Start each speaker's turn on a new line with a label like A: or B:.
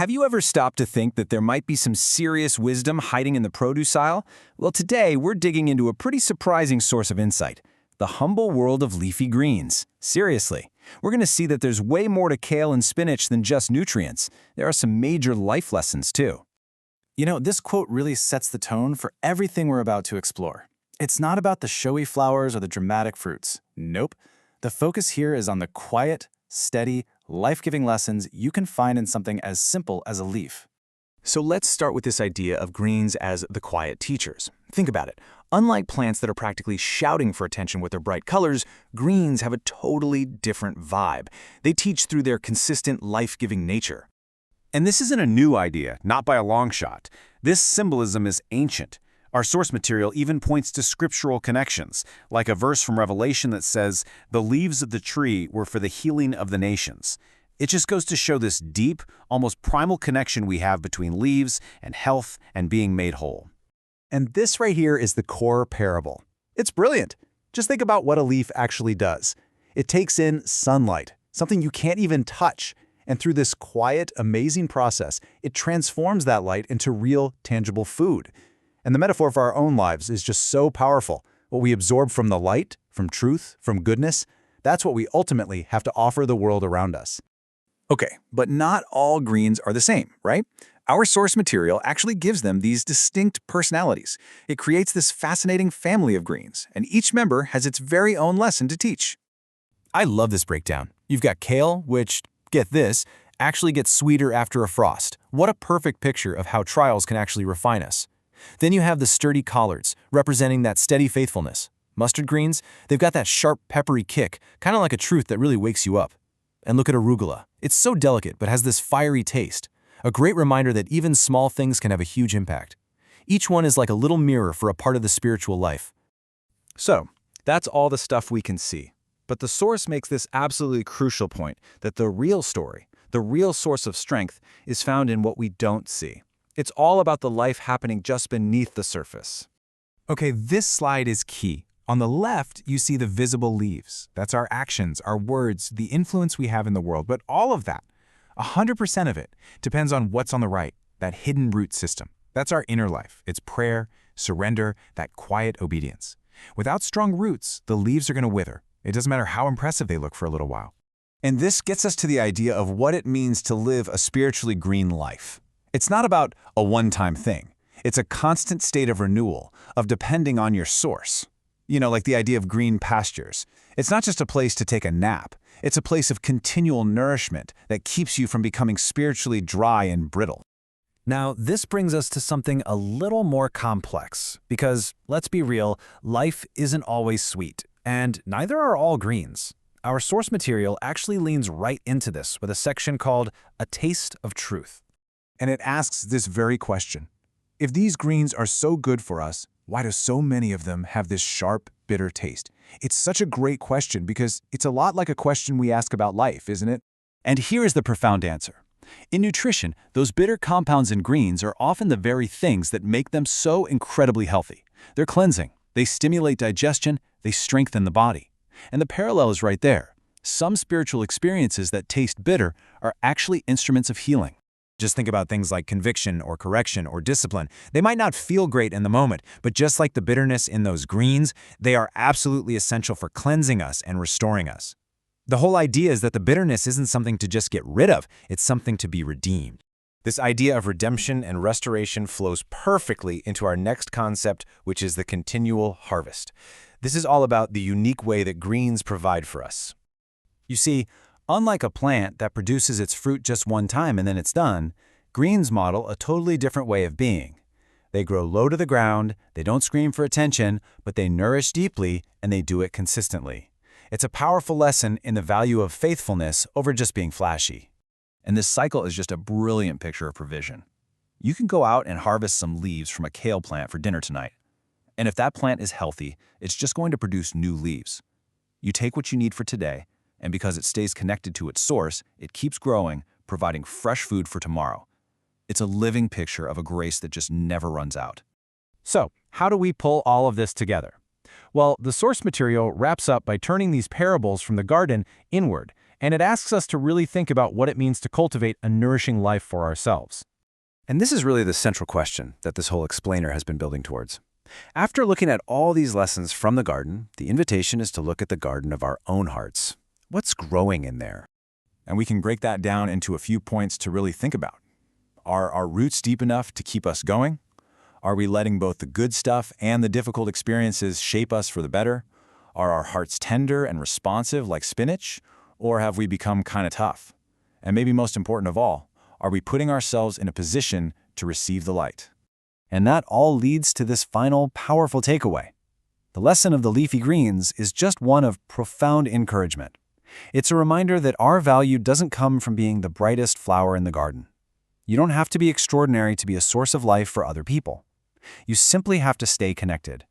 A: Have you ever stopped to think that there might be some serious wisdom hiding in the produce aisle? Well, today we're digging into a pretty surprising source of insight, the humble world of leafy greens. Seriously, we're going to see that there's way more to kale and spinach than just nutrients. There are some major life lessons, too.
B: You know, this quote really sets the tone for everything we're about to explore. It's not about the showy flowers or the dramatic fruits. Nope. The focus here is on the quiet, steady, life-giving lessons you can find in something as simple as a leaf.
C: So let's start with this idea of greens as the quiet teachers. Think about it. Unlike plants that are practically shouting for attention with their bright colors, greens have a totally different vibe. They teach through their consistent, life-giving nature.
D: And this isn't a new idea, not by a long shot. This symbolism is ancient. Our source material even points to scriptural connections, like a verse from Revelation that says, "The leaves of the tree were for the healing of the nations." It just goes to show this deep, almost primal connection we have between leaves and health and being made whole.
E: And this right here is the core parable. It's brilliant. Just think about what a leaf actually does. It takes in sunlight, something you can't even touch, and through this quiet, amazing process, it transforms that light into real, tangible food. And the metaphor for our own lives is just so powerful. What we absorb from the light, from truth, from goodness, that's what we ultimately have to offer the world around us.
A: Okay, but not all greens are the same, right? Our source material actually gives them these distinct personalities. It creates this fascinating family of greens, and each member has its very own lesson to teach.
C: I love this breakdown. You've got kale, which, get this, actually gets sweeter after a frost. What a perfect picture of how trials can actually refine us. Then you have the sturdy collards, representing that steady faithfulness. Mustard greens, they've got that sharp, peppery kick, kind of like a truth that really wakes you up. And look at arugula. It's so delicate, but has this fiery taste. A great reminder that even small things can have a huge impact. Each one is like a little mirror for a part of the spiritual life.
A: So, that's all the stuff we can see. But the source makes this absolutely crucial point that the real story, the real source of strength, is found in what we don't see. It's all about the life happening just beneath the surface.
F: Okay, this slide is key. On the left, you see the visible leaves. That's our actions, our words, the influence we have in the world. But all of that, 100% of it, depends on what's on the right, that hidden root system. That's our inner life. It's prayer, surrender, that quiet obedience. Without strong roots, the leaves are going to wither. It doesn't matter how impressive they look for a little while.
E: And this gets us to the idea of what it means to live a spiritually green life. It's not about a one-time thing. It's a constant state of renewal, of depending on your source. You know, like the idea of green pastures. It's not just a place to take a nap. It's a place of continual nourishment that keeps you from becoming spiritually dry and brittle.
B: Now, this brings us to something a little more complex, because, let's be real, life isn't always sweet, and neither are all greens. Our source material actually leans right into this with a section called A Taste of Truth.
E: And it asks this very question. If these greens are so good for us, why do so many of them have this sharp, bitter taste? It's such a great question because it's a lot like a question we ask about life, isn't it?
D: And here is the profound answer. In nutrition, those bitter compounds in greens are often the very things that make them so incredibly healthy. They're cleansing, they stimulate digestion, they strengthen the body. And the parallel is right there. Some spiritual experiences that taste bitter are actually instruments of healing.
C: Just think about things like conviction or correction or discipline. They might not feel great in the moment, but just like the bitterness in those greens, they are absolutely essential for cleansing us and restoring us. The whole idea is that the bitterness isn't something to just get rid of, it's something to be redeemed. This idea of redemption and restoration flows perfectly into our next concept, which is the continual harvest. This is all about the unique way that greens provide for us. You see, unlike a plant that produces its fruit just one time and then it's done, greens model a totally different way of being. They grow low to the ground, they don't scream for attention, but they nourish deeply and they do it consistently. It's a powerful lesson in the value of faithfulness over just being flashy.
A: And this cycle is just a brilliant picture of provision. You can go out and harvest some leaves from a kale plant for dinner tonight. And if that plant is healthy, it's just going to produce new leaves. You take what you need for today, and because it stays connected to its source, it keeps growing, providing fresh food for tomorrow. It's a living picture of a grace that just never runs out.
B: So, how do we pull all of this together? Well, the source material wraps up by turning these parables from the garden inward
F: And it asks us to really think about what it means to cultivate a nourishing life for ourselves.
B: And this is really the central question that this whole explainer has been building towards. After looking at all these lessons from the garden, the invitation is to look at the garden of our own hearts. What's growing in there?
A: And we can break that down into a few points to really think about. Are our roots deep enough to keep us going? Are we letting both the good stuff and the difficult experiences shape us for the better? Are our hearts tender and responsive like spinach? Or have we become kind of tough? And maybe most important of all, are we putting ourselves in a position to receive the light?
B: And that all leads to this final, powerful takeaway. The lesson of the leafy greens is just one of profound encouragement. It's a reminder that our value doesn't come from being the brightest flower in the garden. You don't have to be extraordinary to be a source of life for other people. You simply have to stay connected,